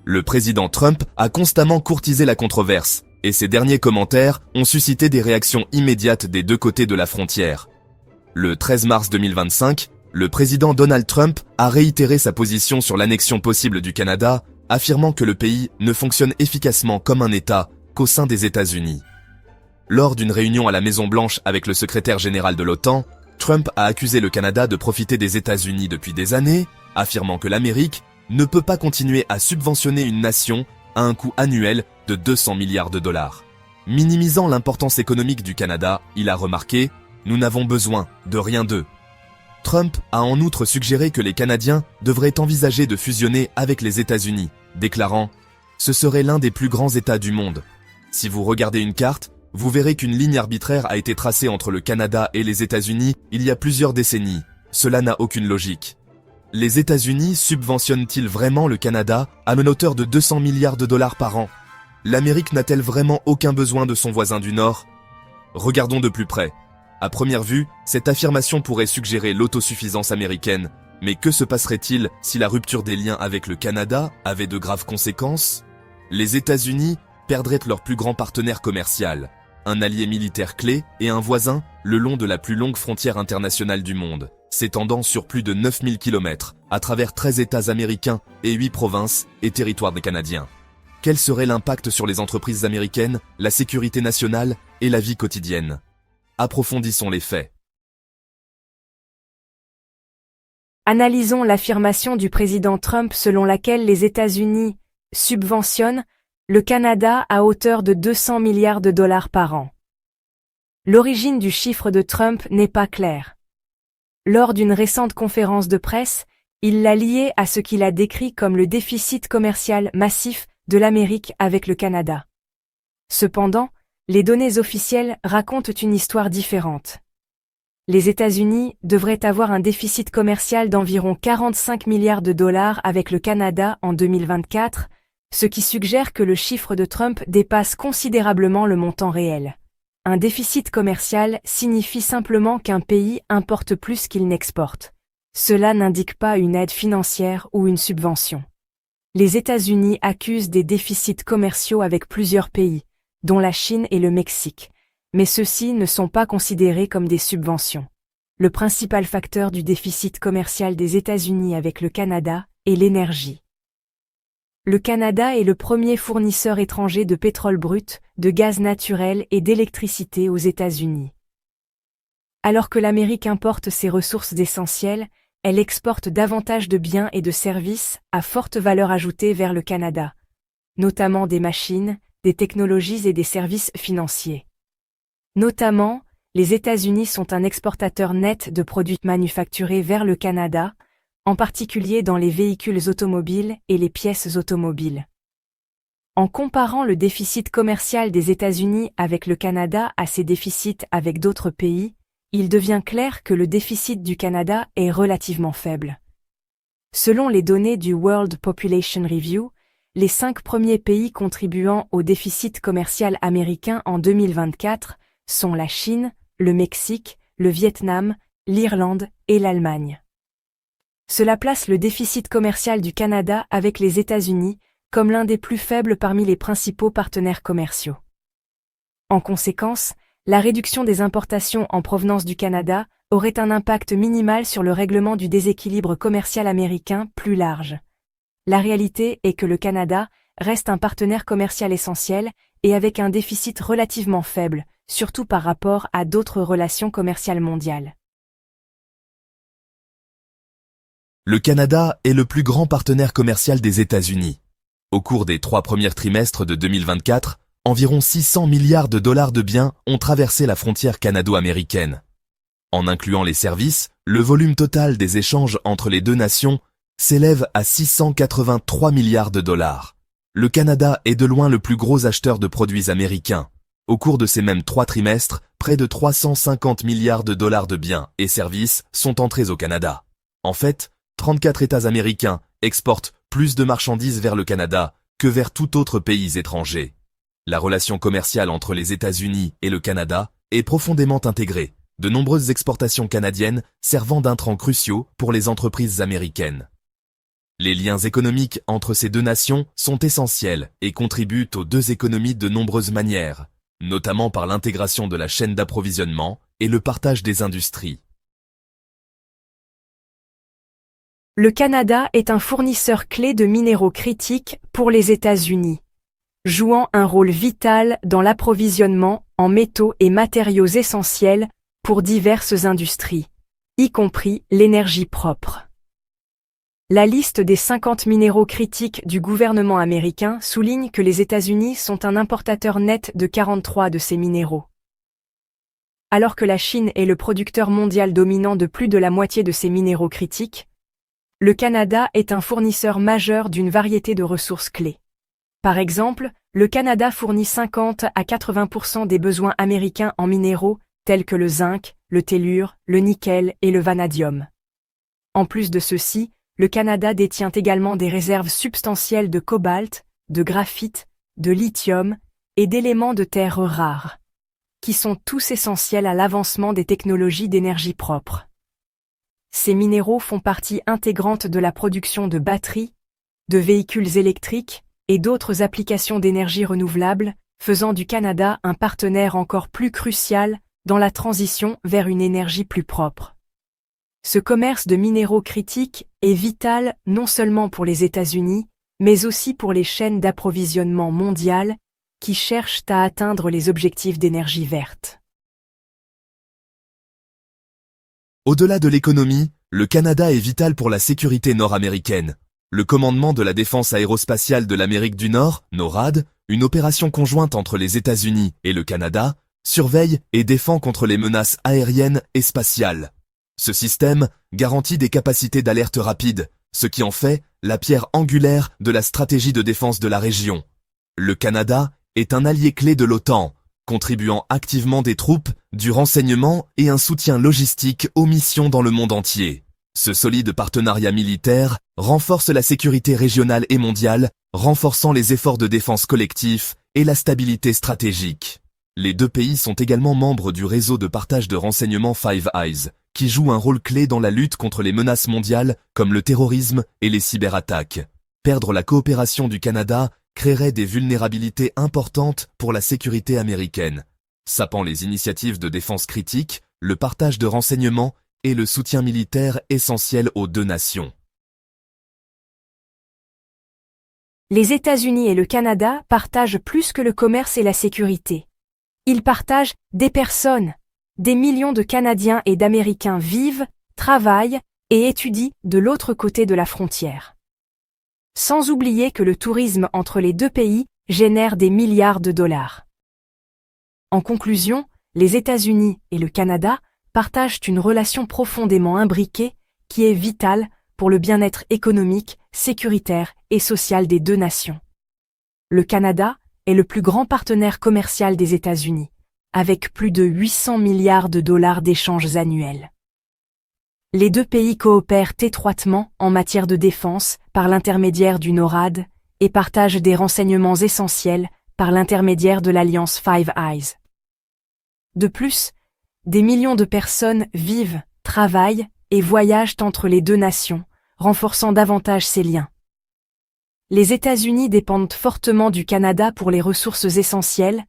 Le président Trump a constamment courtisé la controverse, et ses derniers commentaires ont suscité des réactions immédiates des deux côtés de la frontière. Le 13 mars 2025, le président Donald Trump a réitéré sa position sur l'annexion possible du Canada, affirmant que le pays ne fonctionne efficacement comme un État qu'au sein des États-Unis. Lors d'une réunion à la Maison-Blanche avec le secrétaire général de l'OTAN, Trump a accusé le Canada de profiter des États-Unis depuis des années, affirmant que l'Amérique ne peut pas continuer à subventionner une nation à un coût annuel de 200 milliards de dollars. Minimisant l'importance économique du Canada, il a remarqué « Nous n'avons besoin de rien d'eux ». Trump a en outre suggéré que les Canadiens devraient envisager de fusionner avec les États-Unis, déclarant « Ce serait l'un des plus grands États du monde. Si vous regardez une carte, vous verrez qu'une ligne arbitraire a été tracée entre le Canada et les États-Unis il y a plusieurs décennies. Cela n'a aucune logique. Les États-Unis subventionnent-ils vraiment le Canada à une hauteur de 200 milliards de dollars par an? L'Amérique n'a-t-elle vraiment aucun besoin de son voisin du Nord? Regardons de plus près. À première vue, cette affirmation pourrait suggérer l'autosuffisance américaine. Mais que se passerait-il si la rupture des liens avec le Canada avait de graves conséquences? Les États-Unis perdraient leur plus grand partenaire commercial, un allié militaire clé et un voisin le long de la plus longue frontière internationale du monde, s'étendant sur plus de 9000 km, à travers 13 États américains et 8 provinces et territoires des Canadiens. Quel serait l'impact sur les entreprises américaines, la sécurité nationale et la vie quotidienne? Approfondissons les faits. Analysons l'affirmation du président Trump selon laquelle les États-Unis subventionnent le Canada à hauteur de 200 milliards de dollars par an. L'origine du chiffre de Trump n'est pas claire. Lors d'une récente conférence de presse, il l'a lié à ce qu'il a décrit comme le déficit commercial massif de l'Amérique avec le Canada. Cependant, les données officielles racontent une histoire différente. Les États-Unis devraient avoir un déficit commercial d'environ 45 milliards de dollars avec le Canada en 2024, ce qui suggère que le chiffre de Trump dépasse considérablement le montant réel. Un déficit commercial signifie simplement qu'un pays importe plus qu'il n'exporte. Cela n'indique pas une aide financière ou une subvention. Les États-Unis accusent des déficits commerciaux avec plusieurs pays, dont la Chine et le Mexique, mais ceux-ci ne sont pas considérés comme des subventions. Le principal facteur du déficit commercial des États-Unis avec le Canada est l'énergie. Le Canada est le premier fournisseur étranger de pétrole brut, de gaz naturel et d'électricité aux États-Unis. Alors que l'Amérique importe ses ressources essentielles, elle exporte davantage de biens et de services à forte valeur ajoutée vers le Canada, notamment des machines, des technologies et des services financiers. Notamment, les États-Unis sont un exportateur net de produits manufacturés vers le Canada, en particulier dans les véhicules automobiles et les pièces automobiles. En comparant le déficit commercial des États-Unis avec le Canada à ses déficits avec d'autres pays, il devient clair que le déficit du Canada est relativement faible. Selon les données du World Population Review, les 5 premiers pays contribuant au déficit commercial américain en 2024 sont la Chine, le Mexique, le Vietnam, l'Irlande et l'Allemagne. Cela place le déficit commercial du Canada avec les États-Unis comme l'un des plus faibles parmi les principaux partenaires commerciaux. En conséquence, la réduction des importations en provenance du Canada aurait un impact minimal sur le règlement du déséquilibre commercial américain plus large. La réalité est que le Canada reste un partenaire commercial essentiel et avec un déficit relativement faible, surtout par rapport à d'autres relations commerciales mondiales. Le Canada est le plus grand partenaire commercial des États-Unis. Au cours des 3 premiers trimestres de 2024, environ 600 milliards de dollars de biens ont traversé la frontière canado-américaine. En incluant les services, le volume total des échanges entre les deux nations s'élève à 683 milliards de dollars. Le Canada est de loin le plus gros acheteur de produits américains. Au cours de ces mêmes 3 trimestres, près de 350 milliards de dollars de biens et services sont entrés au Canada. En fait, 34 États américains exportent plus de marchandises vers le Canada que vers tout autre pays étranger. La relation commerciale entre les États-Unis et le Canada est profondément intégrée, de nombreuses exportations canadiennes servant d'intrants cruciaux pour les entreprises américaines. Les liens économiques entre ces deux nations sont essentiels et contribuent aux deux économies de nombreuses manières, notamment par l'intégration de la chaîne d'approvisionnement et le partage des industries. Le Canada est un fournisseur clé de minéraux critiques pour les États-Unis, jouant un rôle vital dans l'approvisionnement en métaux et matériaux essentiels pour diverses industries, y compris l'énergie propre. La liste des 50 minéraux critiques du gouvernement américain souligne que les États-Unis sont un importateur net de 43 de ces minéraux. Alors que la Chine est le producteur mondial dominant de plus de la moitié de ces minéraux critiques, le Canada est un fournisseur majeur d'une variété de ressources clés. Par exemple, le Canada fournit 50 à 80% des besoins américains en minéraux tels que le zinc, le tellure, le nickel et le vanadium. En plus de ceci, le Canada détient également des réserves substantielles de cobalt, de graphite, de lithium et d'éléments de terres rares, qui sont tous essentiels à l'avancement des technologies d'énergie propre. Ces minéraux font partie intégrante de la production de batteries, de véhicules électriques et d'autres applications d'énergie renouvelable, faisant du Canada un partenaire encore plus crucial dans la transition vers une énergie plus propre. Ce commerce de minéraux critiques est vital non seulement pour les États-Unis, mais aussi pour les chaînes d'approvisionnement mondiales qui cherchent à atteindre les objectifs d'énergie verte. Au-delà de l'économie, le Canada est vital pour la sécurité nord-américaine. Le commandement de la défense aérospatiale de l'Amérique du Nord, NORAD, une opération conjointe entre les États-Unis et le Canada, surveille et défend contre les menaces aériennes et spatiales. Ce système garantit des capacités d'alerte rapide, ce qui en fait la pierre angulaire de la stratégie de défense de la région. Le Canada est un allié clé de l'OTAN, contribuant activement des troupes, du renseignement et un soutien logistique aux missions dans le monde entier. Ce solide partenariat militaire renforce la sécurité régionale et mondiale, renforçant les efforts de défense collectifs et la stabilité stratégique. Les deux pays sont également membres du réseau de partage de renseignements Five Eyes, qui joue un rôle clé dans la lutte contre les menaces mondiales comme le terrorisme et les cyberattaques. Perdre la coopération du Canada créerait des vulnérabilités importantes pour la sécurité américaine, sapant les initiatives de défense critique, le partage de renseignements et le soutien militaire essentiel aux deux nations. Les États-Unis et le Canada partagent plus que le commerce et la sécurité. Ils partagent des personnes. Des millions de Canadiens et d'Américains vivent, travaillent et étudient de l'autre côté de la frontière. Sans oublier que le tourisme entre les deux pays génère des milliards de dollars. En conclusion, les États-Unis et le Canada partagent une relation profondément imbriquée qui est vitale pour le bien-être économique, sécuritaire et social des deux nations. Le Canada est le plus grand partenaire commercial des États-Unis, avec plus de 800 milliards de dollars d'échanges annuels. Les deux pays coopèrent étroitement en matière de défense par l'intermédiaire du NORAD et partagent des renseignements essentiels par l'intermédiaire de l'alliance Five Eyes. De plus, des millions de personnes vivent, travaillent et voyagent entre les deux nations, renforçant davantage ces liens. Les États-Unis dépendent fortement du Canada pour les ressources essentielles,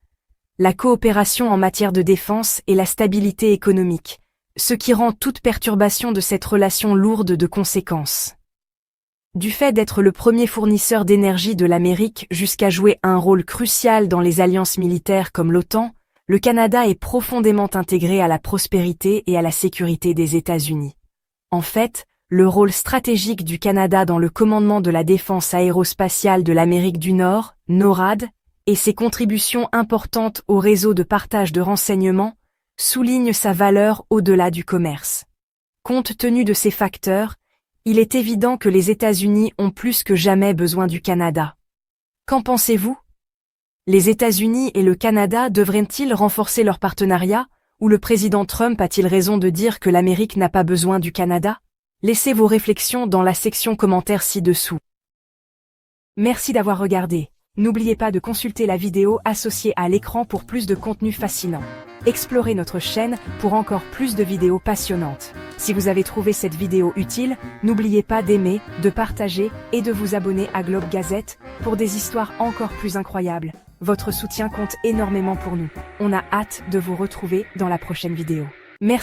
la coopération en matière de défense et la stabilité économique, ce qui rend toute perturbation de cette relation lourde de conséquences. Du fait d'être le premier fournisseur d'énergie de l'Amérique jusqu'à jouer un rôle crucial dans les alliances militaires comme l'OTAN, le Canada est profondément intégré à la prospérité et à la sécurité des États-Unis. En fait, le rôle stratégique du Canada dans le commandement de la défense aérospatiale de l'Amérique du Nord, NORAD, et ses contributions importantes au réseau de partage de renseignements, soulignent sa valeur au-delà du commerce. Compte tenu de ces facteurs, il est évident que les États-Unis ont plus que jamais besoin du Canada. Qu'en pensez-vous? Les États-Unis et le Canada devraient-ils renforcer leur partenariat, ou le président Trump a-t-il raison de dire que l'Amérique n'a pas besoin du Canada? Laissez vos réflexions dans la section commentaires ci-dessous. Merci d'avoir regardé. N'oubliez pas de consulter la vidéo associée à l'écran pour plus de contenu fascinant. Explorez notre chaîne pour encore plus de vidéos passionnantes. Si vous avez trouvé cette vidéo utile, n'oubliez pas d'aimer, de partager et de vous abonner à Globe Gazette pour des histoires encore plus incroyables. Votre soutien compte énormément pour nous. On a hâte de vous retrouver dans la prochaine vidéo. Merci.